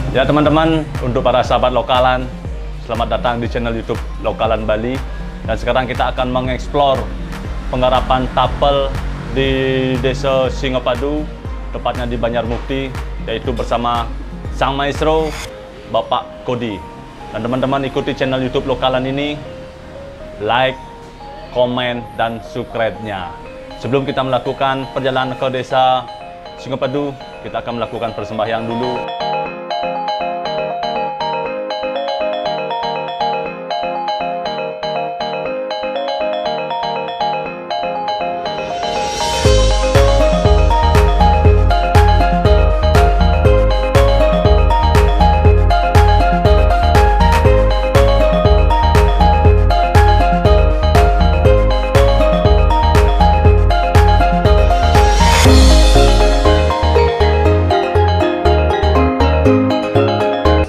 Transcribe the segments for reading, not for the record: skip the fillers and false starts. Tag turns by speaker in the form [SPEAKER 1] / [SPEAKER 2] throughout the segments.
[SPEAKER 1] Ya teman-teman, untuk para sahabat lokalan, selamat datang di channel YouTube Lokalan Bali. Dan sekarang kita akan mengeksplor penggarapan tapel di Desa Singapadu, tepatnya di Banjarmukti, yaitu bersama Sang Maestro Bapak Kodi. Dan teman-teman ikuti channel YouTube Lokalan ini, like, komen, dan subscribe-nya. Sebelum kita melakukan perjalanan ke Desa Singapadu, kita akan melakukan persembahyaan dulu.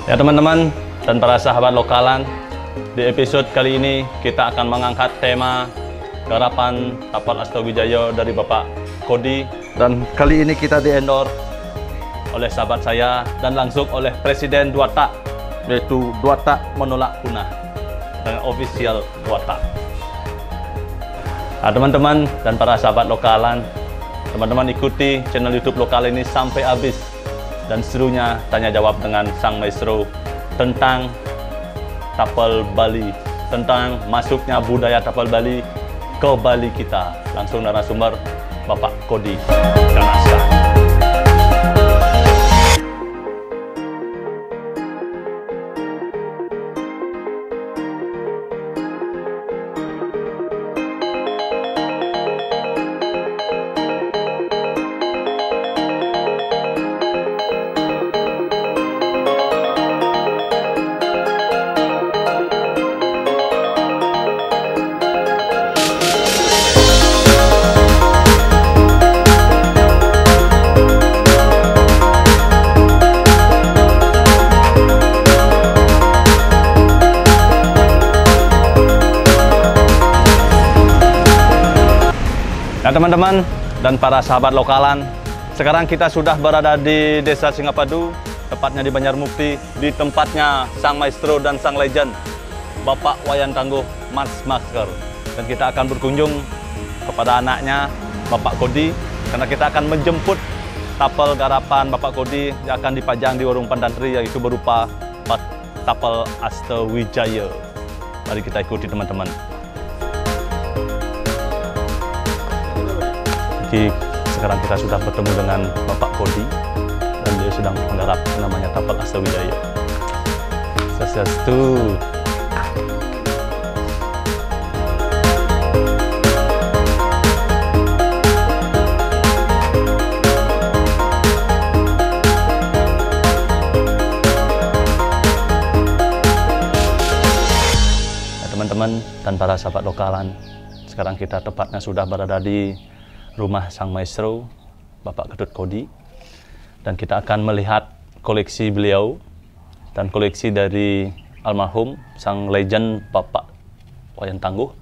[SPEAKER 1] Ya teman-teman dan para sahabat lokalan, di episode kali ini kita akan mengangkat tema garapan tapel Astawijaya dari Bapak Kodi. Dan kali ini kita di-endorse oleh sahabat saya dan langsung oleh Presiden Dwatak, yaitu Dwatak Menolak Punah, dengan official Dwatak. Nah, teman-teman dan para sahabat lokalan, teman-teman ikuti channel YouTube Lokal ini sampai habis. Dan serunya tanya jawab dengan Sang Maestro tentang tapel Bali, tentang masuknya budaya tapel Bali ke Bali kita. Langsung narasumber Bapak Kodi Ganaskan. Nah teman-teman dan para sahabat lokalan, sekarang kita sudah berada di Desa Singapadu, tepatnya di Banjarmukti, di tempatnya Sang Maestro dan Sang Legend, Bapak Wayan Tangguh Mas Masker. Dan kita akan berkunjung kepada anaknya, Bapak Kodi, karena kita akan menjemput tapel garapan Bapak Kodi yang akan dipajang di warung Pandantri, yaitu berupa tapel Astawijaya. Mari kita ikuti teman-teman. Sekarang kita sudah bertemu dengan Bapak Kodi dan dia sedang menggarap namanya tapel Astawijaya. Swastiastu. Teman-teman dan para sahabat lokalan, sekarang kita tepatnya sudah berada di rumah Sang Maestro Bapak Ketut Kodi, dan kita akan melihat koleksi beliau dan koleksi dari almarhum Sang Legend Bapak Wayan Tangguh,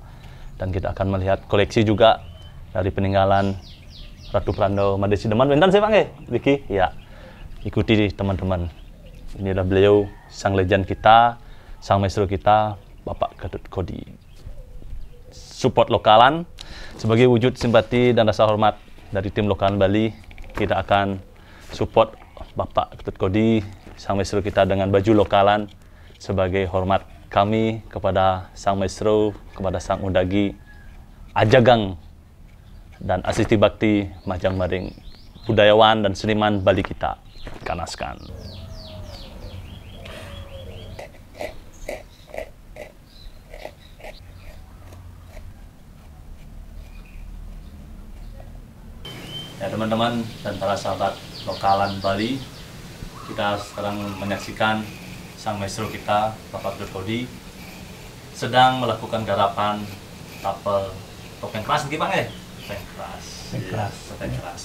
[SPEAKER 1] dan kita akan melihat koleksi juga dari peninggalan Ratu Prando Madesi Deman. Bentar saya panggil Vicky, ya ikuti teman-teman. Ini adalah beliau Sang Legend kita, Sang Maestro kita, Bapak Ketut Kodi. Support lokalan. Sebagai wujud simpati dan rasa hormat dari tim Lokalan Bali, kita akan support Bapak Ketut Kodi, Sang Maestro kita, dengan baju lokalan sebagai hormat kami kepada Sang Maestro, kepada Sang Undagi, Ajagang, dan Asisti Bakti Majang Maring, budayawan dan seniman Bali kita. Ganaskan. Ya teman-teman dan para sahabat lokalan Bali, kita sekarang menyaksikan Sang Maestro kita, Bapak Ketut Kodi, sedang melakukan garapan tapel topeng keras, gitu Pak ya? Topeng keras.
[SPEAKER 2] Keras.
[SPEAKER 1] Ya, topeng keras.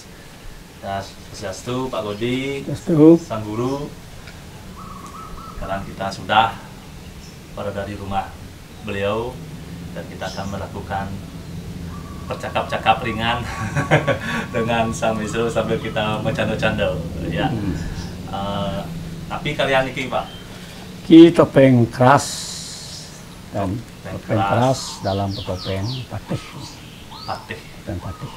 [SPEAKER 1] Ya, Swastiastu Pak Kodi, Sang Guru. Sekarang kita sudah berada di rumah beliau dan kita akan melakukan bercakap-cakap ringan dengan Sang Maestro sambil kita bercanda-canda ya. Tapi kalian ini Pak?
[SPEAKER 2] Ki topeng keras dan
[SPEAKER 1] Topeng
[SPEAKER 2] topeng keras dalam topeng patih.
[SPEAKER 1] Patih.
[SPEAKER 2] Dan patih.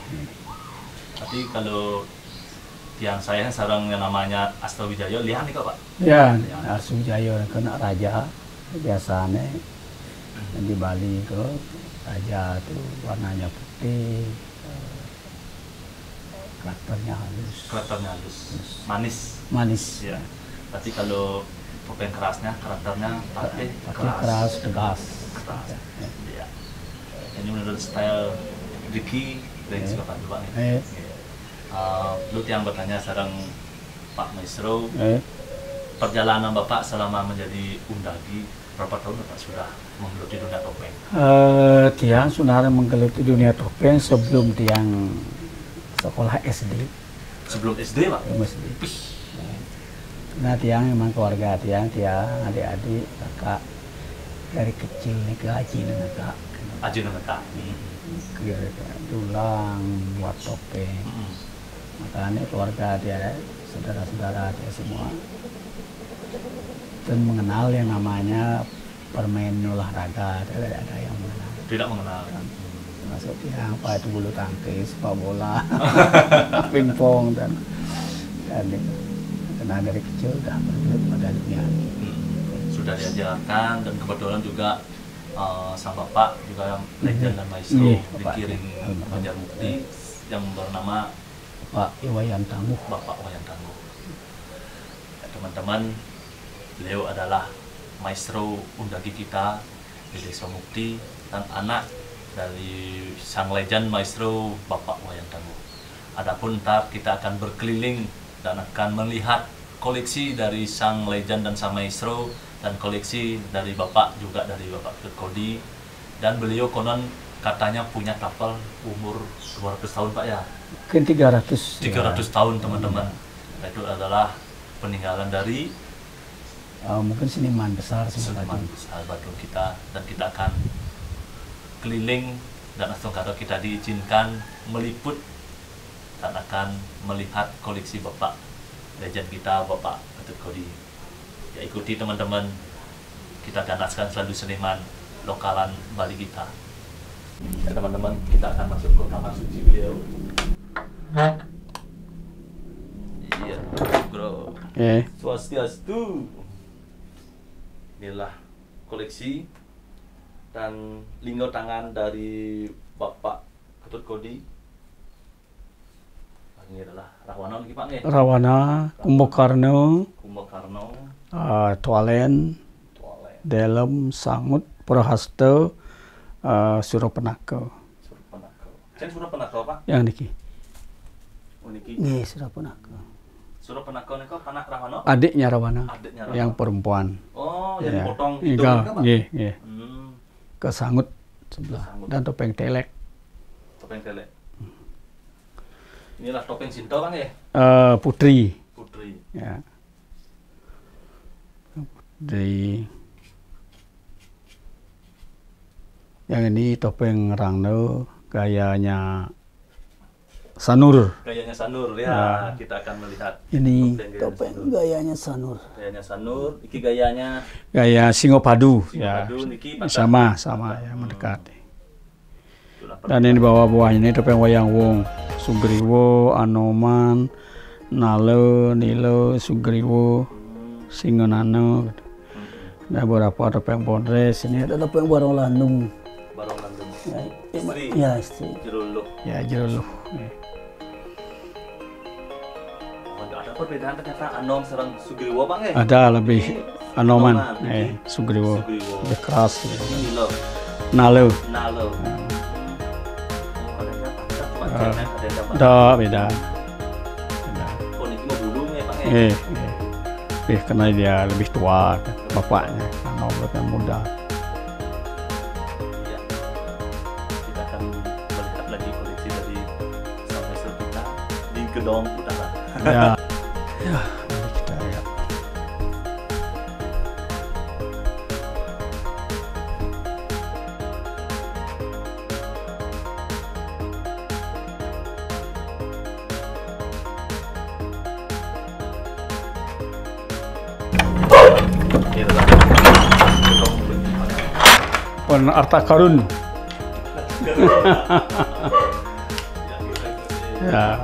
[SPEAKER 1] Tapi kalau tiang saya sarang yang namanya Astawijaya lihat nih kok Pak?
[SPEAKER 2] Ya, Astawijaya kena raja biasanya di Bali itu raja itu warnanya putih, karakternya halus.
[SPEAKER 1] Karakternya halus, manis.
[SPEAKER 2] Manis.
[SPEAKER 1] Ya. Tapi kalau topeng kerasnya karakternya patih
[SPEAKER 2] keras, tegas.
[SPEAKER 1] Keras. Ya. Ini menurut style Ricky dari Bapak Bapak nih. Lu yang bertanya sarang Pak Maestro, perjalanan Bapak selama menjadi undagi berapa tahun Bapak sudah menggeluti dunia topeng?
[SPEAKER 2] Tiang sudah menggeluti dunia topeng sebelum tiang sekolah SD.
[SPEAKER 1] Sebelum SD Pak?
[SPEAKER 2] Sebelum SD. Nah tiang memang keluarga tiang adik-adik, kakak dari kecil nih ke Haji Neneka.
[SPEAKER 1] Haji Neneka.
[SPEAKER 2] Tulang buat topeng. Makanya keluarga dia, saudara-saudara dia semua dan mengenal yang namanya permain olahraga, tidak ada yang mengenal.
[SPEAKER 1] Tidak mengenal.
[SPEAKER 2] Masuk tiang apa itu bulu tangkis, sepak bola, pingpong dan karena dari kecil sudah bergelut pada dunia.
[SPEAKER 1] Sudah diajarkan dan kebetulan juga sang Bapak juga legend dan maestro dikirim Banjar Mukti yang bernama
[SPEAKER 2] Pak Wayan Tangguh.
[SPEAKER 1] Bapak Wayan Tangguh. Ya, teman-teman, beliau adalah maestro undagi kita di Desa Mukti dan anak dari sang legend maestro Bapak Wayan Tangguh. Adapun ntar kita akan berkeliling dan akan melihat koleksi dari sang legend dan sang maestro dan koleksi dari Bapak juga dari Bapak Ketut Kodi, dan beliau konon katanya punya tapel umur 200 tahun Pak ya?
[SPEAKER 2] Mungkin 300
[SPEAKER 1] tahun teman-teman. Itu adalah peninggalan dari
[SPEAKER 2] mungkin seniman besar
[SPEAKER 1] Batu kita, dan kita akan keliling dan langsung kalau kita diizinkan meliput dan akan melihat koleksi Bapak legend kita Bapak Ketut Kodi. Ya ikuti teman-teman, kita ganaskan selalu seniman lokalan Bali kita. Ya teman-teman, kita akan masuk ke kamar suci beliau. Iya, bro. Swastiastu. Inilah koleksi dan linggo tangan dari Bapak Ketut Kodi. Ini adalah Rahwana lagi Pak nih.
[SPEAKER 2] Rahwana, Kumbakarna, Tualen, Delem, Sangut, Prahasta, Surapanaka.
[SPEAKER 1] Saya Surapanaka Pak?
[SPEAKER 2] Yang niki.
[SPEAKER 1] Oh niki.
[SPEAKER 2] Nggih, Surapanaka.
[SPEAKER 1] Surapanaka niku anak Rahwana?
[SPEAKER 2] Adiknya Rahwana.
[SPEAKER 1] Adiknya Rahwana.
[SPEAKER 2] Yang perempuan.
[SPEAKER 1] Oh, yang
[SPEAKER 2] ya.
[SPEAKER 1] dipotong hidung kan Pak?
[SPEAKER 2] Nggih. Ke Sangut sebelah. Dan topeng telek.
[SPEAKER 1] Topeng telek. Inilah topeng Sinto Bang ya?
[SPEAKER 2] Putri.
[SPEAKER 1] Putri.
[SPEAKER 2] Ya. Putri. Yang ini topeng Rangno, gayanya Sanur.
[SPEAKER 1] Gayanya Sanur ya, kita akan melihat.
[SPEAKER 2] Ini topeng gayanya Sanur.
[SPEAKER 1] Gayanya Sanur, iki gayanya
[SPEAKER 2] gaya Singopadu. Ya.
[SPEAKER 1] Niki
[SPEAKER 2] sama ya, mendekat. Dan ini bawah-bawahnya ini topeng Wayang Wong, Sugriwo, Anoman, Nalo, Nilo, Sugriwo, Singonano. Ada beberapa topeng Bondres. Ini ada topeng Barong Landung.
[SPEAKER 1] Barong Landung.
[SPEAKER 2] Istri. Ya, istri.
[SPEAKER 1] Jeruluh.
[SPEAKER 2] Ya, Jeruluh.
[SPEAKER 1] Ada perbedaan ternyata Anom serang Sugriwo Bang ya?
[SPEAKER 2] Ada lebih Anoman, Sugriwo. Lebih keras.
[SPEAKER 1] Nilo.
[SPEAKER 2] Nalo. Beda.
[SPEAKER 1] Oh, ini mau bulu ya Pak ya?
[SPEAKER 2] Karena dia lebih tua bapaknya, Anom lebih muda.
[SPEAKER 1] Ya. Kita akan melihat lagi koleksi dari sang maestro kita di Gedong Utara.
[SPEAKER 2] Ya, mari kita lihat. Pon harta karun. Ya.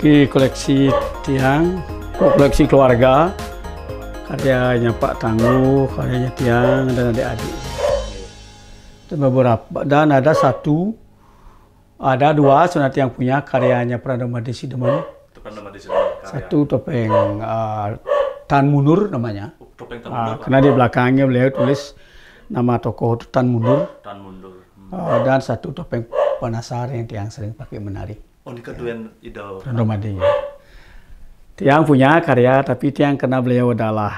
[SPEAKER 2] Ki koleksi tiang, koleksi keluarga, karyanya Pak Tangguh, karyanya tiang dan adik-adik. Itu beberapa, dan ada dua sebenarnya yang punya karyanya Pranama Desideman. Satu topeng Tan Munur namanya.
[SPEAKER 1] Topeng Tan Munur.
[SPEAKER 2] Karena di belakangnya beliau tulis nama tokoh itu Tan Munur.
[SPEAKER 1] Tan Mundur.
[SPEAKER 2] Dan satu topeng Panasar yang tiang sering pakai menari.
[SPEAKER 1] Oh, ini keduaan idol.
[SPEAKER 2] Pranamadi. Tiang punya karya, tapi tiang karena beliau adalah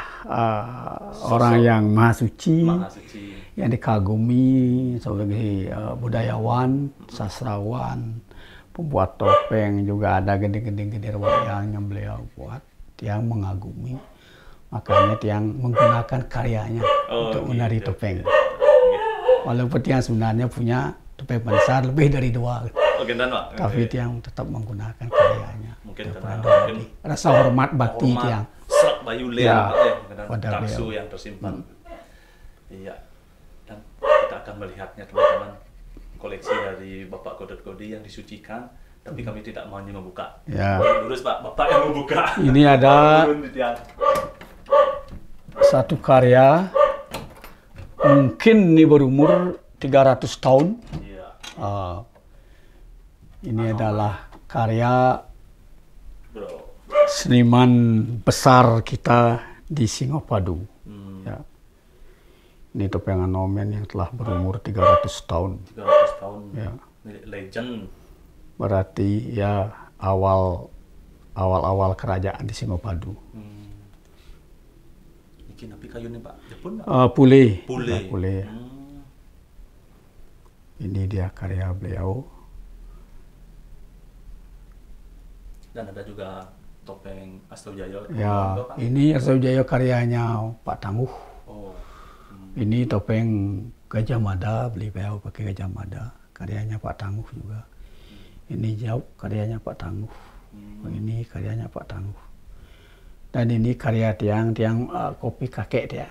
[SPEAKER 2] orang yang maha suci, yang dikagumi sebagai budayawan, sastrawan, pembuat topeng, juga ada gending-gending wayang yang beliau buat. Tiang mengagumi, makanya tiang menggunakan karyanya untuk menari topeng. Walaupun tiang sebenarnya punya topeng Panasar lebih dari 2. Tapi tiang tetap menggunakan karyanya.
[SPEAKER 1] Mungkin
[SPEAKER 2] rasa hormat bakti tiang.
[SPEAKER 1] Serak bayu
[SPEAKER 2] Ya,
[SPEAKER 1] pada taksu yang tersimpan. Iya. Dan kita akan melihatnya teman-teman, koleksi dari Bapak Godot Kodi yang disucikan, tapi kami tidak mau membuka.
[SPEAKER 2] Ya.
[SPEAKER 1] Lurus Pak, Bapak yang membuka.
[SPEAKER 2] Ini ada satu karya, mungkin ini berumur 300 tahun.
[SPEAKER 1] Iya.
[SPEAKER 2] Ini adalah karya seniman besar kita di Singopadu. Ya. Ini topeng Anomen yang telah berumur 300 tahun.
[SPEAKER 1] 300 tahun.
[SPEAKER 2] Ya.
[SPEAKER 1] Legend.
[SPEAKER 2] Berarti ya awal kerajaan di Singopadu.
[SPEAKER 1] Ini tapi kayunya Pak Jepun Pak?
[SPEAKER 2] Pule.
[SPEAKER 1] Pule.
[SPEAKER 2] Ini dia karya beliau.
[SPEAKER 1] Dan ada juga topeng Astawijaya.
[SPEAKER 2] Ya, ini Astawijaya karyanya Pak Tangguh.
[SPEAKER 1] Oh.
[SPEAKER 2] Ini topeng Gajah Mada, beliau pakai Gajah Mada. Karyanya Pak Tangguh juga. Ini jauh karyanya Pak Tangguh. Ini karyanya Pak Tangguh. Dan ini karya tiang kopi kakek dia.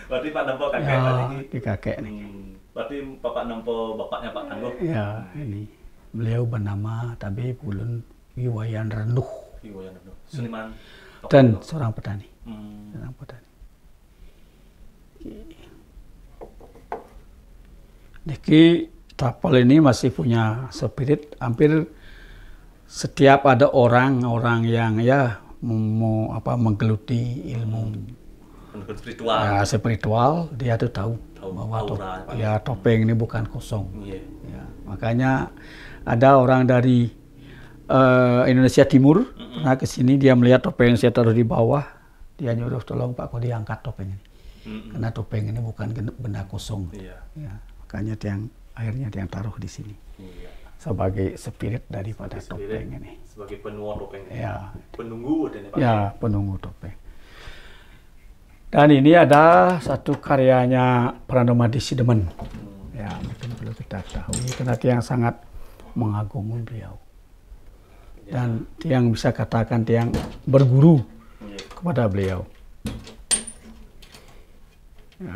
[SPEAKER 1] Berarti Pak nampo kakek
[SPEAKER 2] ya,
[SPEAKER 1] tadi.
[SPEAKER 2] Di kakek nih.
[SPEAKER 1] Berarti Bapak nampo bapaknya Pak Tangguh.
[SPEAKER 2] Ya, ini. Beliau bernama Tabe Pulun Wiwayan Renuh.
[SPEAKER 1] Seniman.
[SPEAKER 2] Dan seorang petani. Seorang petani. Niki tapal ini masih punya spirit. Hampir setiap ada orang yang ya mau menggeluti ilmu
[SPEAKER 1] spiritual.
[SPEAKER 2] Ya, spiritual, dia tuh tahu bahwa topeng ini bukan kosong. Ya, makanya ada orang dari Indonesia Timur pernah ke sini, dia melihat topeng saya taruh di bawah, dia nyuruh tolong Pak Kodi angkat topeng ini. Karena topeng ini bukan benda kosong. Ya, makanya akhirnya dia taruh di sini. Sebagai spirit daripada topeng ini.
[SPEAKER 1] Sebagai penunggu topeng.
[SPEAKER 2] Ya.
[SPEAKER 1] Penunggu dan Pak.
[SPEAKER 2] Ya, penunggu topeng. Dan ini ada satu karyanya Pranama Desideman. Ya, mungkin perlu kita ketahui karena tiang sangat mengagumi beliau. Dan tiang bisa katakan tiang berguru kepada beliau. Ya,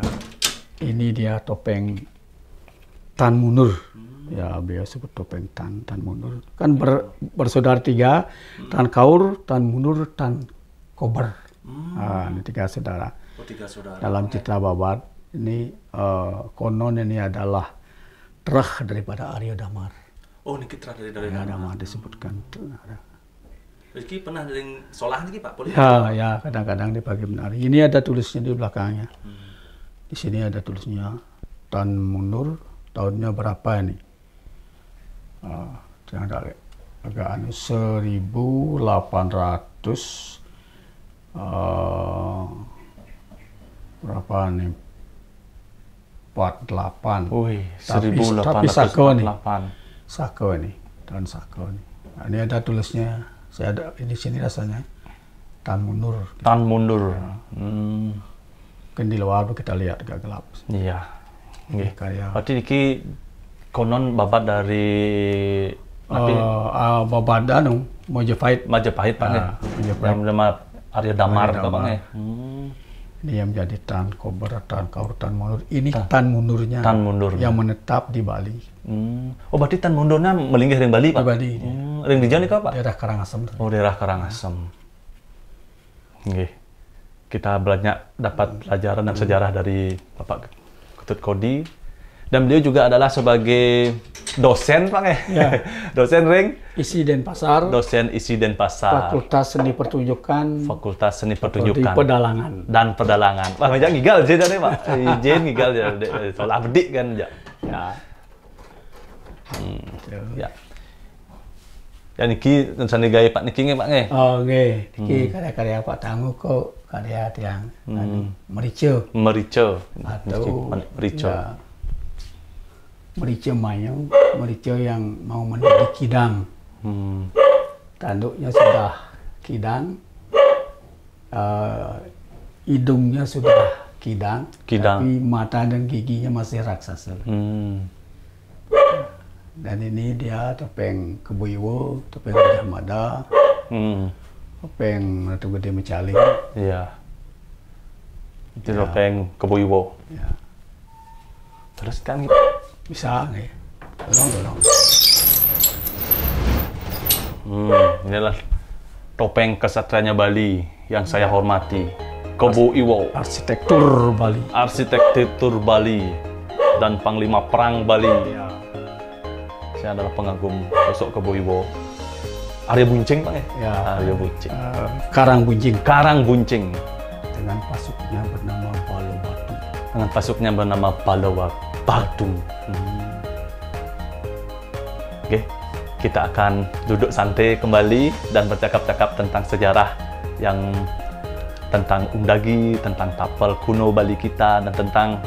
[SPEAKER 2] ini dia topeng Tan Munur. Ya, beliau sebut topeng Tan Munur. Kan bersaudara 3, Tan Kaur, Tan Munur, Tan Kober. Ini 3 saudara.
[SPEAKER 1] Oh, 3 saudara.
[SPEAKER 2] Dalam Citra Babat ini konon ini adalah terah daripada Arya Damar.
[SPEAKER 1] Oh, ini terah dari
[SPEAKER 2] Arya Damar disebutkan.
[SPEAKER 1] Rizky pernah dari Solah nih Pak? Boleh?
[SPEAKER 2] Ya, kadang-kadang dipakai menari. Ini ada tulisnya di belakangnya. Di sini ada tulisnya Tan Munur, tahunnya berapa ini? Jangan agak 1800 berapa nih? 48.
[SPEAKER 1] Wih,
[SPEAKER 2] tapi Sako nih.
[SPEAKER 1] 1848.
[SPEAKER 2] Sako ini, tahun Sako nih. Nah, ini ada tulisnya. Saya ada di sini rasanya Tan Munur.
[SPEAKER 1] Tan Mundur.
[SPEAKER 2] Mungkin di luar kita lihat agak gelap.
[SPEAKER 1] Iya.
[SPEAKER 2] Karya.
[SPEAKER 1] Berarti ini konon babat dari
[SPEAKER 2] Babada Majapahit.
[SPEAKER 1] Majapahit Pak ya.
[SPEAKER 2] Majapahit.
[SPEAKER 1] Yang nama Arya Damar
[SPEAKER 2] Arya
[SPEAKER 1] Pak
[SPEAKER 2] Damar.
[SPEAKER 1] ya.
[SPEAKER 2] Ini yang menjadi Tan Kober, Tan Kaur, Tan Mundur. Ini Tan Mundurnya.
[SPEAKER 1] Tan Mundurnya.
[SPEAKER 2] Yang menetap di Bali.
[SPEAKER 1] Oh berarti Tan Mundurnya melinggih ring Bali Pak?
[SPEAKER 2] Di Bali.
[SPEAKER 1] Ring di Jani Pak?
[SPEAKER 2] Daerah Karangasem.
[SPEAKER 1] Oh daerah Karangasem. Nggih. Kita banyak dapat pelajaran dan sejarah dari Bapak Ketut Kodi. Dan beliau juga adalah sebagai dosen Pak ya. Dosen ring
[SPEAKER 2] Isi Denpasar.
[SPEAKER 1] Dosen Isi Denpasar.
[SPEAKER 2] Fakultas Seni Pertunjukan.
[SPEAKER 1] Fakultas Seni
[SPEAKER 2] Di
[SPEAKER 1] Pertunjukan
[SPEAKER 2] Pedalangan.
[SPEAKER 1] dan Pedalangan. Wah, banyak gigal sih tadi Pak. Izin gigal ya, soal bedik kan ya. Ya. Ya niki seni gaya Pak niki nggih Pak nggih.
[SPEAKER 2] Oh nggih, niki karya-karya Pak Tangguh kok karya yang merica.
[SPEAKER 1] Merica.
[SPEAKER 2] Atau
[SPEAKER 1] merica.
[SPEAKER 2] Ya, merica mayang, merica yang mau mendidik kidang. Tanduknya sudah kidang, hidungnya sudah kidang, tapi mata dan giginya masih raksasa. Dan ini dia topeng Keboiwo, topeng Gajah Mada, topeng Ratu Gede Mecaling.
[SPEAKER 1] Iya. Itu topeng Keboiwo.
[SPEAKER 2] Ya.
[SPEAKER 1] Terus kan
[SPEAKER 2] Bisa nggak ya? Tolong.
[SPEAKER 1] Inilah topeng kesatrianya Bali yang saya hormati. Keboiwo.
[SPEAKER 2] Arsitektur Bali.
[SPEAKER 1] Arsitektur Bali dan Panglima Perang Bali.
[SPEAKER 2] Ya.
[SPEAKER 1] Saya adalah pengagum sosok Keboiwo. Arya Buncing Pak ya?
[SPEAKER 2] Ya.
[SPEAKER 1] Arya Buncing.
[SPEAKER 2] Karang Bunjing.
[SPEAKER 1] Karang Buncing.
[SPEAKER 2] Dengan pasuknya bernama Balo Batu.
[SPEAKER 1] Dengan pasuknya bernama Balawa Batu. Oke, kita akan duduk santai kembali dan bercakap-cakap tentang sejarah yang tentang Undagi, tentang tapel kuno Bali kita, dan tentang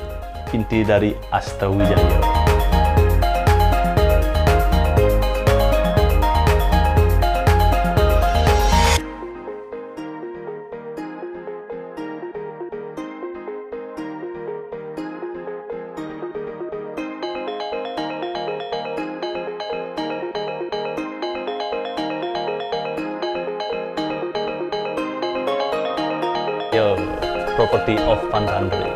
[SPEAKER 1] inti dari Astawijaya. Property of Pandandri.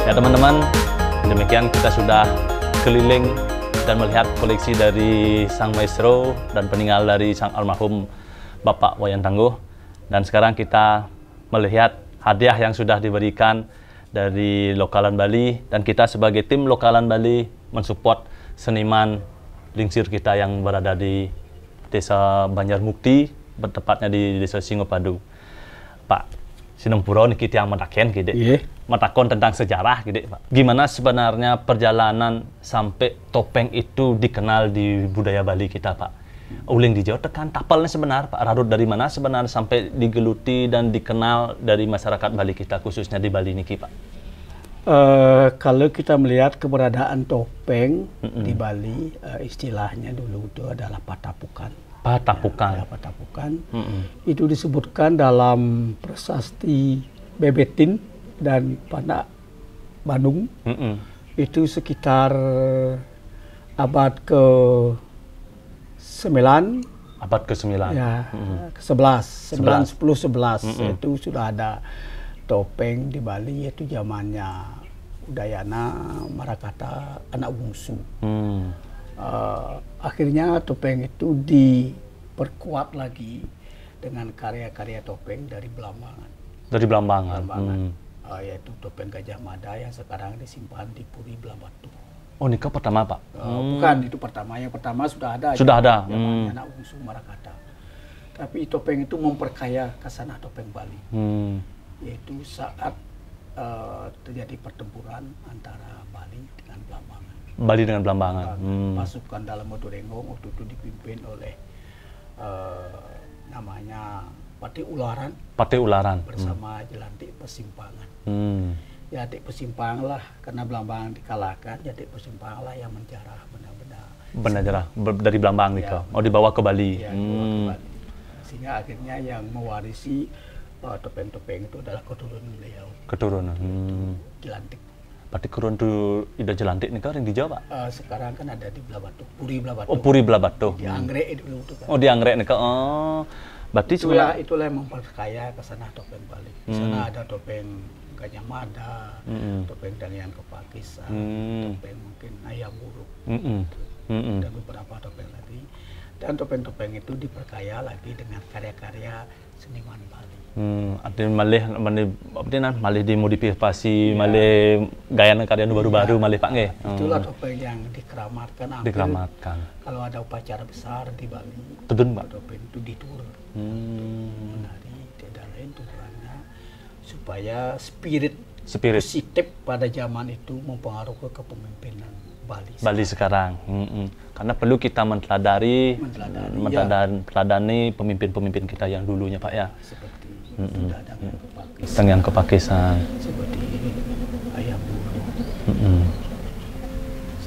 [SPEAKER 1] Ya teman-teman, demikian kita sudah keliling dan melihat koleksi dari sang maestro dan peninggal dari sang almarhum Bapak Wayan Tangguh. Dan sekarang kita melihat hadiah yang sudah diberikan dari Lokalan Bali, dan kita sebagai tim Lokalan Bali mensupport seniman lingsir kita yang berada di Desa Banjarmukti, bertepatnya di Desa Singopadu. Pak Sinempuro niki yang mataken gitu. Matakon tentang sejarah gitu, Pak. Gimana sebenarnya perjalanan sampai topeng itu dikenal di budaya Bali kita, Pak? Uling di Jawa tekan tapalnya sebenar, Pak. Rarut dari mana sebenarnya sampai digeluti dan dikenal dari masyarakat Bali kita, khususnya di Bali niki, Pak?
[SPEAKER 2] Kalau kita melihat keberadaan topeng di Bali, istilahnya dulu itu adalah patapukan.
[SPEAKER 1] Patapukan.
[SPEAKER 2] Ya, patapukan. Itu disebutkan dalam prasasti Bebetin dan Panak Bandung. Itu sekitar abad ke-9.
[SPEAKER 1] Abad ke-9.
[SPEAKER 2] Ya, ke-11. 9, 10, 11. Itu sudah ada topeng di Bali, yaitu zamannya Udayana, Marakata, anak bungsu. Akhirnya topeng itu diperkuat lagi dengan karya-karya topeng dari Belambangan.
[SPEAKER 1] Dari Belambangan.
[SPEAKER 2] Yaitu topeng Gajah Mada yang sekarang disimpan di Puri Belabatu.
[SPEAKER 1] Oh, nikah pertama, Pak?
[SPEAKER 2] Bukan, itu pertama. Yang pertama sudah ada.
[SPEAKER 1] Sudah ada.
[SPEAKER 2] Zamannya anak bungsu Marakata. Tapi topeng itu memperkaya kasanah topeng Bali. Yaitu saat terjadi pertempuran antara Bali dengan Belambangan.
[SPEAKER 1] Bali dengan Belambangan.
[SPEAKER 2] Pasukan dalam Modorenggong waktu itu dipimpin oleh namanya Pati Ularan.
[SPEAKER 1] Pati Ularan.
[SPEAKER 2] Bersama Jelantik Persimpangan. Jelantik Persimpangan lah, karena Belambangan dikalahkan, Jelantik Persimpangan lah yang menjarah benda-benda.
[SPEAKER 1] Dari Belambangan gitu.
[SPEAKER 2] Ya.
[SPEAKER 1] Oh, dibawa ke Bali.
[SPEAKER 2] Ya, dibawa ke Bali. Sehingga akhirnya yang mewarisi topeng-topeng itu adalah keturunan beliau.
[SPEAKER 1] Keturunan.
[SPEAKER 2] Jelantik.
[SPEAKER 1] Berarti kurun tu ida jelantik nih kan yang di Jawa, Pak?
[SPEAKER 2] Sekarang kan ada di Belah Batu, Puri Belah Batu.
[SPEAKER 1] Oh, Puri Belah Batu.
[SPEAKER 2] Di Anggrek dulu itu kan.
[SPEAKER 1] Oh, di Anggrek nih kan. Oh. Berarti
[SPEAKER 2] itulah yang memperkaya ke sana topeng Bali. Di sana ada topeng Gajah Mada, topeng Dalian Kepakisan, topeng mungkin Ayam Buruk, dan beberapa topeng lagi. Dan topeng-topeng itu diperkaya lagi dengan karya-karya seniman Bali.
[SPEAKER 1] Artinya malih dimodifikasi, malih gaya karya baru-baru, malih Pak nggih.
[SPEAKER 2] Itulah topeng yang dikeramatkan.
[SPEAKER 1] Dikeramatkan.
[SPEAKER 2] Kalau ada upacara besar di Bali,
[SPEAKER 1] Tudun, Pak.
[SPEAKER 2] Topeng itu ditur. Menari tidak lain tujuannya supaya spirit positif pada zaman itu mempengaruhi kepemimpinan Bali
[SPEAKER 1] sekarang. Karena perlu kita meneladani pemimpin-pemimpin kita yang dulunya, Pak ya.
[SPEAKER 2] Seperti sudah ada
[SPEAKER 1] yang Kepakisan.
[SPEAKER 2] Seperti Ayam Buruk,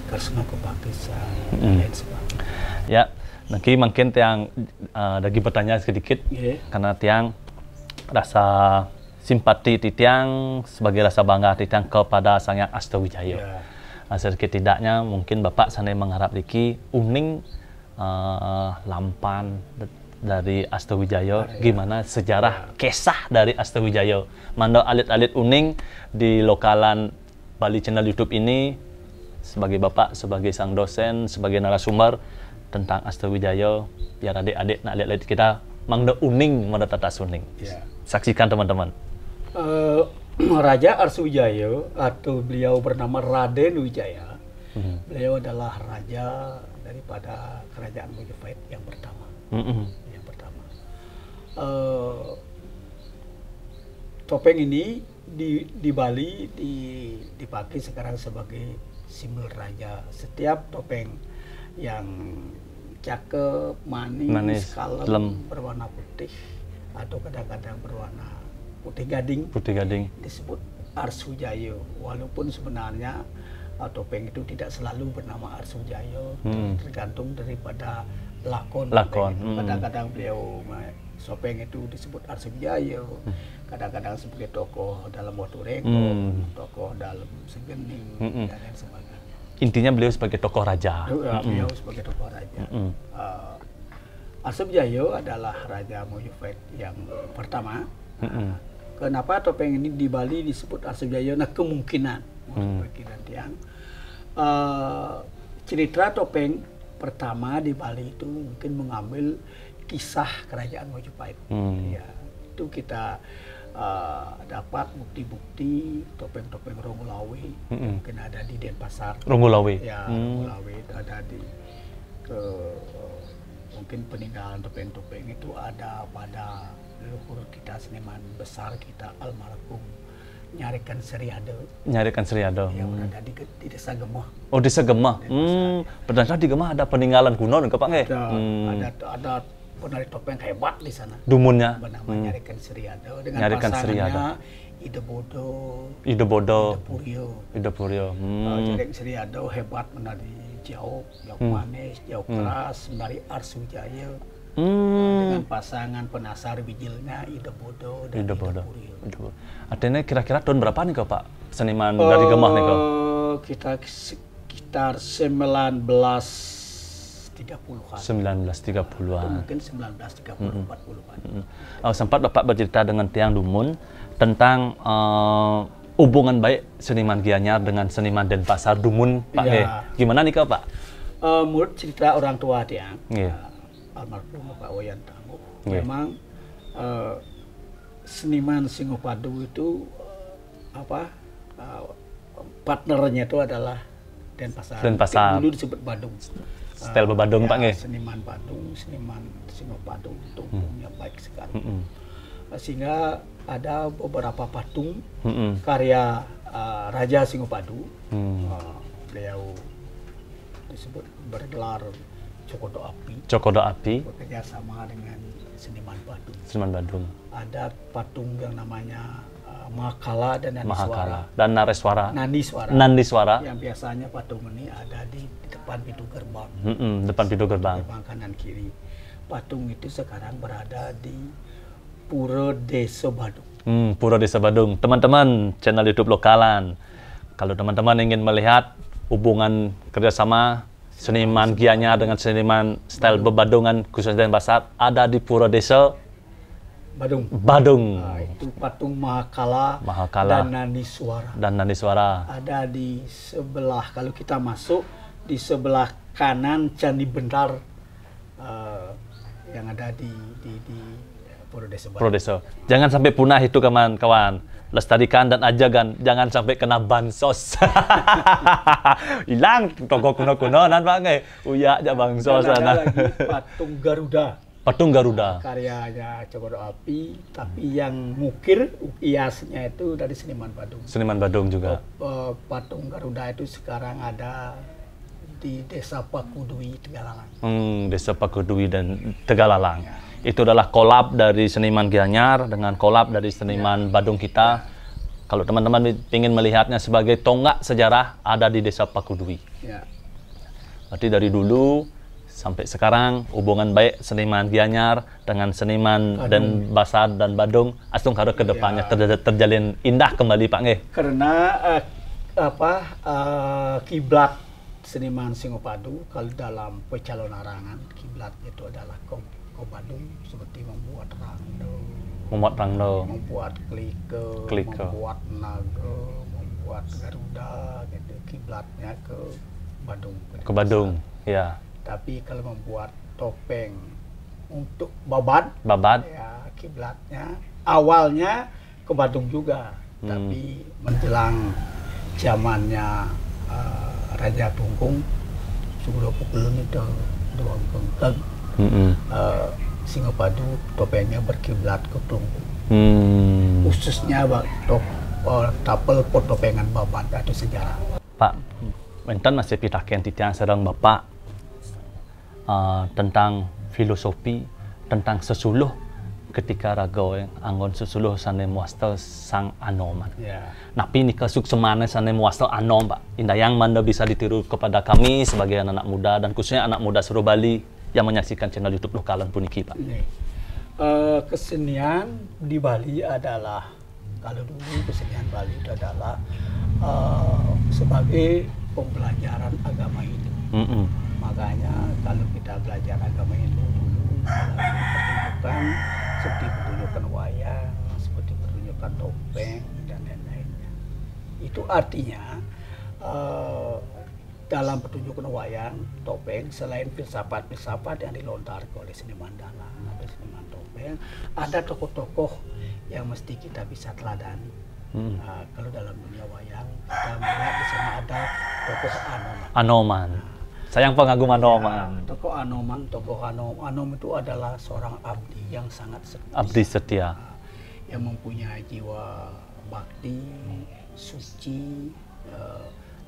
[SPEAKER 2] Karsna Kepakisan, dan sebagainya.
[SPEAKER 1] Ya, nanti mungkin tiang lagi bertanya sedikit, karena tiang rasa simpati tiang sebagai rasa bangga tiang kepada Sang Hyang Astawijaya. Sedikit tidaknya mungkin Bapak sana mengharap Riki uning lampan dari Astawijaya, gimana sejarah kisah dari Astawijaya. Mando alit-alit uning di lokalan Bali Channel YouTube ini sebagai Bapak, sebagai sang dosen, sebagai narasumber tentang Astawijaya, biar adik-adik nak lihat kita mangda uning, mangda tata suning. Saksikan teman-teman.
[SPEAKER 2] Raja Arswijaya atau beliau bernama Raden Wijaya. Beliau adalah raja daripada kerajaan Majapahit yang pertama. Yang pertama. Topeng ini di Bali dipakai sekarang sebagai simbol raja. Setiap topeng yang cakep, manis, kalem, berwarna putih atau kadang-kadang berwarna putih gading disebut Arswijaya, walaupun sebenarnya topeng itu tidak selalu bernama Arswijaya, tergantung daripada lakon. Kadang-kadang beliau topeng itu disebut Arswijaya, kadang-kadang sebagai tokoh dalam Watu Renggo, tokoh dalam Segening, dan lain sebagainya.
[SPEAKER 1] Intinya beliau sebagai tokoh raja.
[SPEAKER 2] Beliau sebagai tokoh raja. Arswijaya adalah raja Majapahit yang pertama. Kenapa topeng ini di Bali disebut Arswijaya? Nah, kemungkinan yang cerita topeng pertama di Bali itu mungkin mengambil kisah kerajaan Majapahit. Ya, itu kita dapat bukti-bukti topeng-topeng Ronggolawe, mungkin ada di Denpasar.
[SPEAKER 1] Ronggolawe.
[SPEAKER 2] Ya, Ronggolawe itu ada di mungkin peninggalan topeng-topeng itu ada pada leluhur kita, seniman besar kita almarhum Nyarikan Seriado.
[SPEAKER 1] Yang
[SPEAKER 2] berada di Desa Gemah.
[SPEAKER 1] Oh, Desa Gemah. Padahal di Gemah ada peninggalan kuno nih, Pak nggih?
[SPEAKER 2] Ada penari topeng hebat di sana.
[SPEAKER 1] Dumunnya
[SPEAKER 2] bernama Nyarikan Seriado dengan pasangannya Ida Bodo. Nyarikan Seriado hebat menari jauh manis, jauh keras, menari Arswijaya. Dengan pasangan penasar bijilnya Ida Bodo dan Ida Purio.
[SPEAKER 1] Artinya kira-kira tahun berapa nih kok Pak seniman dari Gemah nih kok?
[SPEAKER 2] Kita sekitar 1930-an.
[SPEAKER 1] 1930-an.
[SPEAKER 2] Mungkin 1930 40-an.
[SPEAKER 1] Sempat Bapak bercerita dengan Tiang Dumun tentang hubungan baik seniman Gianyar dengan seniman Denpasar Dumun, Pak. Gimana nih kok Pak?
[SPEAKER 2] Menurut cerita orang tua Tiang. Almarhum Pak Wayan Tangguh. Memang seniman Singopadu itu partnernya itu adalah Denpasar. Dulu disebut Badung.
[SPEAKER 1] Setel Badung Pak nggih.
[SPEAKER 2] Seniman Badung, seniman Singopadu, tumpungnya baik sekali. Sehingga ada beberapa patung karya Raja Singopadu. Beliau disebut bergelar Cokodo Api bekerja sama dengan seniman Badung. Ada patung yang namanya Mahakala dan Naniswara. Nandiswara. Yang biasanya patung ini ada di depan pintu gerbang.
[SPEAKER 1] Depan pintu gerbang.
[SPEAKER 2] Gerbang kanan kiri. Patung itu sekarang berada di Pura Desa Badung.
[SPEAKER 1] Pura Desa Badung. Teman-teman, channel YouTube Lokalan. Kalau teman-teman ingin melihat hubungan kerjasama seniman Gianyar dengan seniman style bebadungan khususnya Denpasar, ada di Pura Desa Badung.
[SPEAKER 2] Nah, itu patung Mahakala,
[SPEAKER 1] Mahakala
[SPEAKER 2] dan Nandi Suara.
[SPEAKER 1] Ada
[SPEAKER 2] di sebelah, kalau kita masuk di sebelah kanan Candi Bentar, yang ada di Pura Desa Badung.
[SPEAKER 1] Pura Desa. Jangan sampai punah itu kawan-kawan. Lestarikan dan ajakan, jangan sampai kena bansos. Hilang toko kuno-kuno nan Pak nggih. Uya aja bansos
[SPEAKER 2] Dan
[SPEAKER 1] sana.
[SPEAKER 2] ada lagi patung Garuda.
[SPEAKER 1] Patung Garuda.
[SPEAKER 2] Karyanya Cokodo Api, tapi yang ngukir hiasnya itu dari seniman Badung.
[SPEAKER 1] Seniman Badung juga.
[SPEAKER 2] Patung Garuda itu sekarang ada di Desa Pakudui, Tegalalang.
[SPEAKER 1] Desa Pakudui dan Tegalalang. Itu adalah kolab dari seniman Gianyar dengan kolab dari seniman Badung kita. Kalau teman-teman ingin melihatnya sebagai tonggak sejarah, ada di Desa Pakudui.
[SPEAKER 2] Ya.
[SPEAKER 1] Berarti dari dulu sampai sekarang hubungan baik seniman Gianyar dengan seniman Denpasar dan Badung astung harus ke depannya terjalin indah kembali Pak nggih.
[SPEAKER 2] Karena kiblat seniman Singopadu kalau dalam pecalon arangan kiblat itu adalah Ko Badung, seperti membuat rangdo, membuat klike, membuat naga, membuat Garuda gitu, kiblatnya ke Badung.
[SPEAKER 1] Ke Badung, ya.
[SPEAKER 2] Tapi kalau membuat topeng untuk babad, ya kiblatnya awalnya ke Badung juga, tapi menjelang zamannya Raja Tungkung sudah pukul itu dua kengkeng, Singopadu topengnya berkiblat ke Tungkung, khususnya tapel potopengan babad atau sejarah.
[SPEAKER 1] Pak, enten masih pitaken titian sedang Bapak tentang filosofi, tentang sesuluh ketika raga yang anggon sesuluh sane muastal sang Anoman.
[SPEAKER 2] Yeah.
[SPEAKER 1] Napi nika suksemana sane muastal Anom, Pak. Indah yang mana bisa ditiru kepada kami sebagai anak muda dan khususnya anak muda seluruh Bali yang menyaksikan channel YouTube Lokalan puniki, Pak.
[SPEAKER 2] Kesenian di Bali adalah, kalau dulu kesenian Bali itu adalah sebagai pembelajaran agama Hindu. Makanya kalau kita belajar agama Hindu dulu pertunjukan seperti pertunjukan wayang, seperti pertunjukan topeng dan lain-lainnya. Itu artinya dalam pertunjukan wayang, topeng, selain filsafat-filsafat yang dilontarkan oleh seniman dalang atau seniman topeng, ada tokoh-tokoh yang mesti kita bisa teladani. Kalau dalam dunia wayang kita melihat di sana ada tokoh
[SPEAKER 1] Anoman. Sayang pengagum Anoman.
[SPEAKER 2] Ya, tokoh Anom itu adalah seorang abdi yang sangat setia.
[SPEAKER 1] Abdi setia.
[SPEAKER 2] Yang mempunyai jiwa bakti, suci,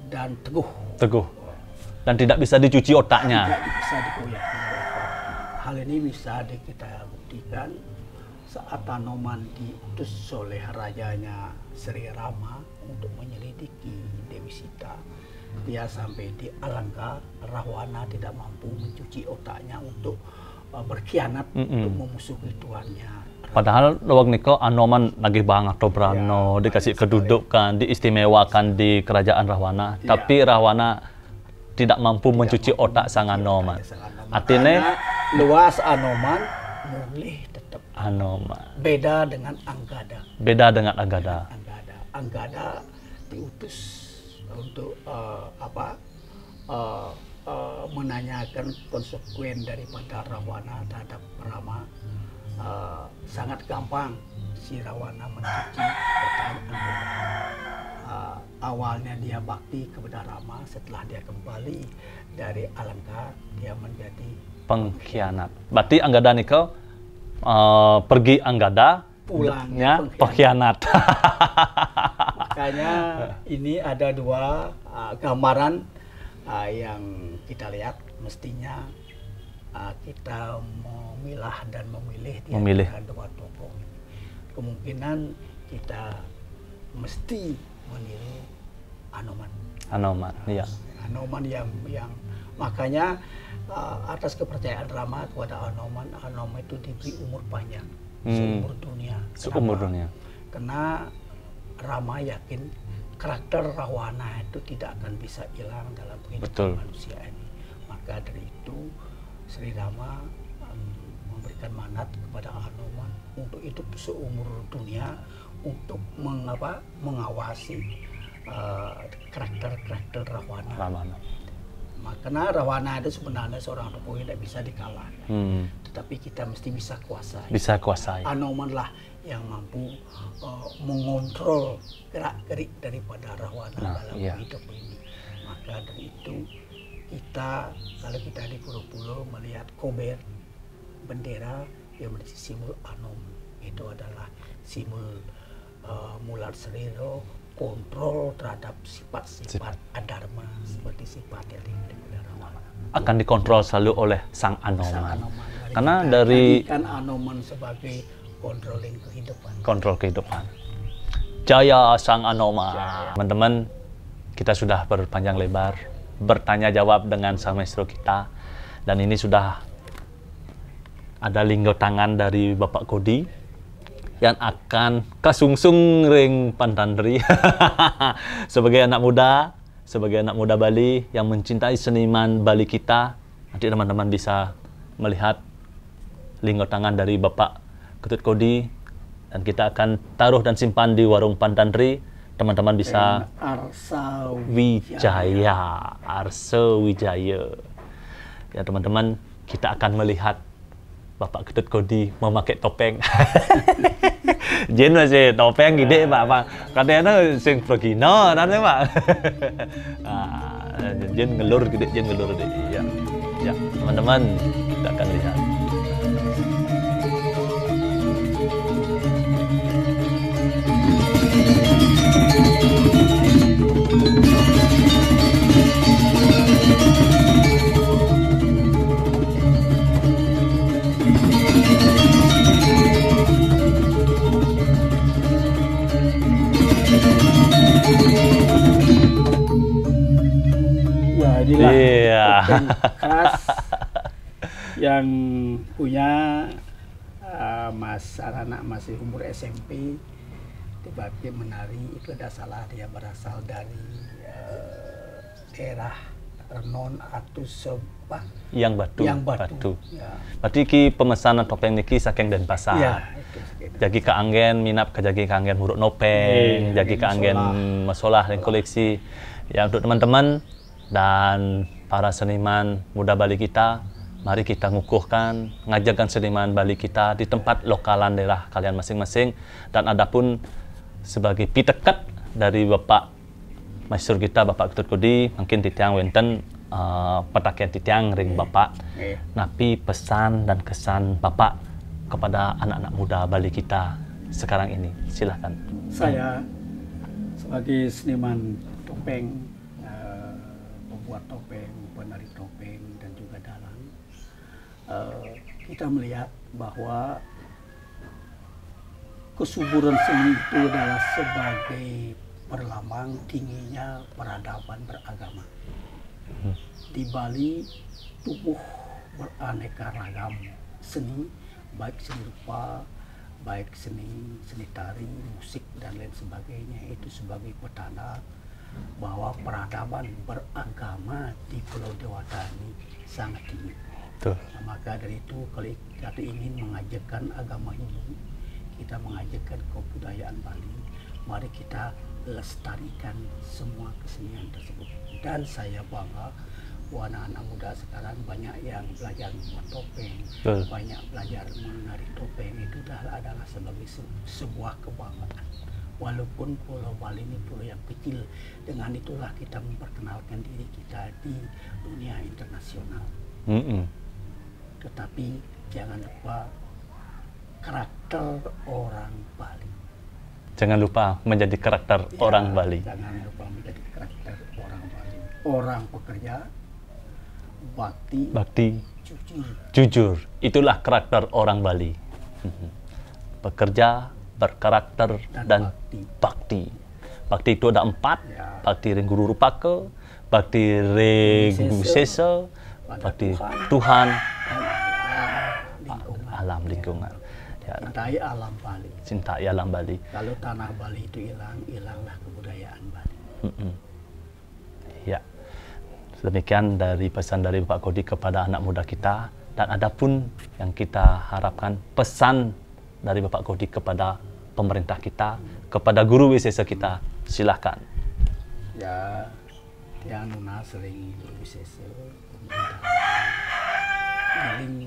[SPEAKER 2] dan teguh.
[SPEAKER 1] Dan tidak bisa dicuci otaknya.
[SPEAKER 2] Tidak bisa dikoyak-koyak. Hal ini bisa kita buktikan saat Anoman diutus oleh rajanya Sri Rama untuk menyelidiki Dewi Sita. Dia sampai di Alangka, Rahwana tidak mampu mencuci otaknya untuk berkhianat untuk memusuhi tuannya.
[SPEAKER 1] Padahal waktu niko Anoman lagi banget Tobrano, dikasih kedudukan, diistimewakan di kerajaan Rahwana. Tapi Rahwana tidak mampu mencuci otak sang Anoman. Artinya
[SPEAKER 2] luas Anoman, mulih tetap
[SPEAKER 1] Anoman.
[SPEAKER 2] Beda dengan Anggada. Anggada diutus untuk menanyakan konsekuen daripada Rahwana terhadap Rama. Sangat gampang si Rahwana mencuci otak Anggada. Awalnya dia bakti kepada Rama, setelah dia kembali dari Alangka dia menjadi
[SPEAKER 1] pengkhianat. Berarti Anggada niko pergi Anggada,
[SPEAKER 2] pulangnya
[SPEAKER 1] pengkhianat.
[SPEAKER 2] Makanya ini ada dua gambaran yang kita lihat, mestinya kita memilah dan memilih di antara dua tokoh. Kemungkinan kita mesti meniru Anoman.
[SPEAKER 1] Iya.
[SPEAKER 2] Anoman yang makanya atas kepercayaan Rama kepada Anoman itu diberi umur panjang. seumur dunia.
[SPEAKER 1] Seumur dunia.
[SPEAKER 2] Karena Rama yakin karakter Rahwana itu tidak akan bisa hilang dalam kehidupan manusia ini. Maka dari itu Sri Rama memberikan manat kepada Hanuman untuk hidup seumur dunia, untuk mengawasi karakter Rahwana. Karena Rahwana itu sebenarnya seorang tokoh yang tidak bisa dikalahkan, tetapi kita mesti bisa kuasai.
[SPEAKER 1] Bisa kuasai.
[SPEAKER 2] Hanuman lah yang mampu mengontrol gerak-gerik daripada Rahwana dalam hidup ini. Maka dari itu kita, kalau kita di pulau-pulau melihat kober, bendera yang menjadi simbol Anom, itu adalah simbol Mulat Seriro, kontrol terhadap sifat-sifat adharma seperti sifat yang daripada Rahwana.
[SPEAKER 1] Akan dikontrol selalu oleh Sang Anoman. Karena
[SPEAKER 2] kita
[SPEAKER 1] dari
[SPEAKER 2] Anoman sebagai controlling kehidupan.
[SPEAKER 1] Kontrol kehidupan. Jaya Sang Anoman. Teman-teman, kita sudah berpanjang lebar bertanya jawab dengan Sang Maestro kita, dan ini sudah ada linggo tangan dari Bapak Kodi yang akan kasungsung ring Pantandri sebagai anak muda Bali yang mencintai seniman Bali kita. Nanti teman-teman bisa melihat linggo tangan dari Bapak Ketut Kodi, dan kita akan taruh dan simpan di warung Pantandri. Teman-teman bisa
[SPEAKER 2] Arsa
[SPEAKER 1] Wijaya. Ya teman-teman, kita akan melihat Bapak Ketut Kodi memakai topeng. Jen masih topeng gede Pak. Katanya sing progino nanti Pak. Jen ngelur gede. Ya. Ya, teman-teman, kita akan lihat.
[SPEAKER 2] Inilah
[SPEAKER 1] topeng
[SPEAKER 2] khas yang punya anak masih umur SMP, tiba-tiba menari. Itu tidak salah, dia berasal dari daerah Renon atau Sebah
[SPEAKER 1] yang batu.
[SPEAKER 2] Ya.
[SPEAKER 1] Berarti ki pemesanan topeng niki saking Denpasar.
[SPEAKER 2] Ya,
[SPEAKER 1] Jagi keanggen minap ke jagi keanggen huruk nopeng, jagi keanggen masalah dan koleksi. Ya, untuk teman-teman dan para seniman muda Bali kita, mari kita ngukuhkan, ngajarkan seniman Bali kita di tempat lokalan daerah kalian masing-masing. Dan adapun sebagai pitekat dari Bapak Maestro kita, Bapak Ketut Kodi, mungkin titiang wenten petakian titiang ring Bapak. Napi pesan dan kesan Bapak kepada anak-anak muda Bali kita sekarang ini, silahkan.
[SPEAKER 2] Saya sebagai seniman topeng, pembuat topeng, penari topeng, dan juga dalang, kita melihat bahwa kesuburan seni itu adalah sebagai perlambang tingginya peradaban beragama. Di Bali tumbuh beraneka ragam seni, baik seni rupa, baik seni tari, musik, dan lain sebagainya. Itu sebagai petanda bahwa peradaban beragama di Pulau Dewata ini sangat tinggi. Nah, maka dari itu, kalau kita ingin mengajarkan agama Hindu, kita mengajarkan kebudayaan Bali, mari kita lestarikan semua kesenian tersebut. Dan saya bangga bahwa anak-anak muda sekarang banyak yang belajar membuat topeng, banyak belajar menari topeng. Itu adalah sebagai sebuah kebanggaan. Walaupun Pulau Bali ini pulau yang kecil, dengan itulah kita memperkenalkan diri kita di dunia internasional. Tetapi jangan lupa karakter orang Bali.
[SPEAKER 1] Jangan lupa menjadi karakter orang Bali.
[SPEAKER 2] Jangan lupa menjadi karakter orang Bali. Orang pekerja, bakti,
[SPEAKER 1] jujur. Itulah karakter orang Bali. Pekerja, berkarakter, dan bakti. Bakti itu ada 4. Bakti ring guru rupake, bakti ring sesa, bakti Tuhan, alam lingkungan. Ya.
[SPEAKER 2] Cintai alam Bali.
[SPEAKER 1] Cintai alam Bali.
[SPEAKER 2] Kalau tanah Bali itu hilang, hilanglah kebudayaan Bali.
[SPEAKER 1] Ya. Demikian dari pesan dari Bapak Kodi kepada anak muda kita. Dan ada pun yang kita harapkan pesan dari Bapak Kodi kepada pemerintah kita, kepada guru wisesa kita. Silakan.
[SPEAKER 2] Ya, yang nuna sering guru wisesa paling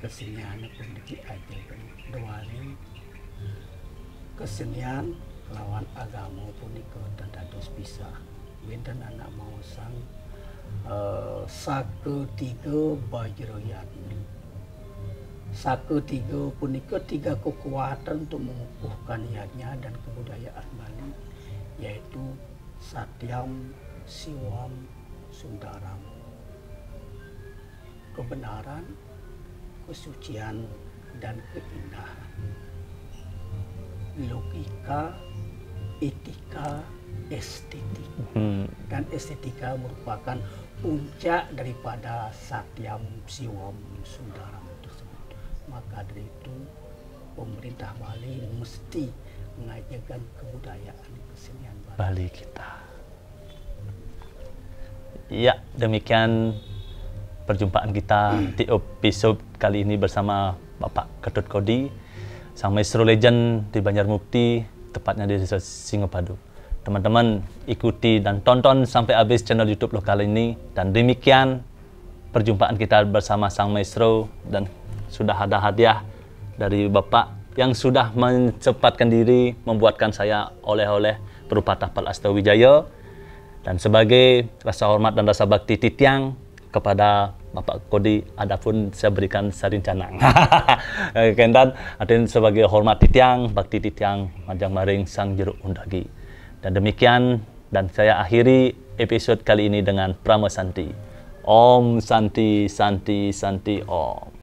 [SPEAKER 2] kesenian pun diajarkan doain kesenian lawan agama pun ikut dan dados bisa benten anak mau sang saketiga bajroyan saketiga pun ikut tiga kekuatan untuk mengukuhkan niatnya dan kebudayaan Bali, yaitu Satyam, Siwam, Sundaram. Kebenaran, kesucian, dan keindahan. Logika, etika, estetika. Dan estetika merupakan puncak daripada Satyam, Siwam, Sundaram tersebut. Maka dari itu, pemerintah Bali mesti mengajarkan kebudayaan kesenian
[SPEAKER 1] Bali kita. Ya, demikian perjumpaan kita di episode kali ini bersama Bapak Ketut Kodi, sang maestro legend di Banjarmukti, tepatnya di Desa Singopadu. Teman-teman ikuti dan tonton sampai habis channel YouTube lokal ini, dan demikian perjumpaan kita bersama sang maestro, dan sudah ada hadiah dari Bapak yang sudah mencepatkan diri membuatkan saya oleh-oleh berupa tapal Astawijaya, dan sebagai rasa hormat dan rasa bakti titiang kepada Bapak Kodi, adapun saya berikan sarin canang. Kentan adin sebagai hormat titiang, bakti titiang, majang maring sang jeruk undagi. Dan demikian, dan saya akhiri episode kali ini dengan Prama Santi. Om Santi Santi Santi Om.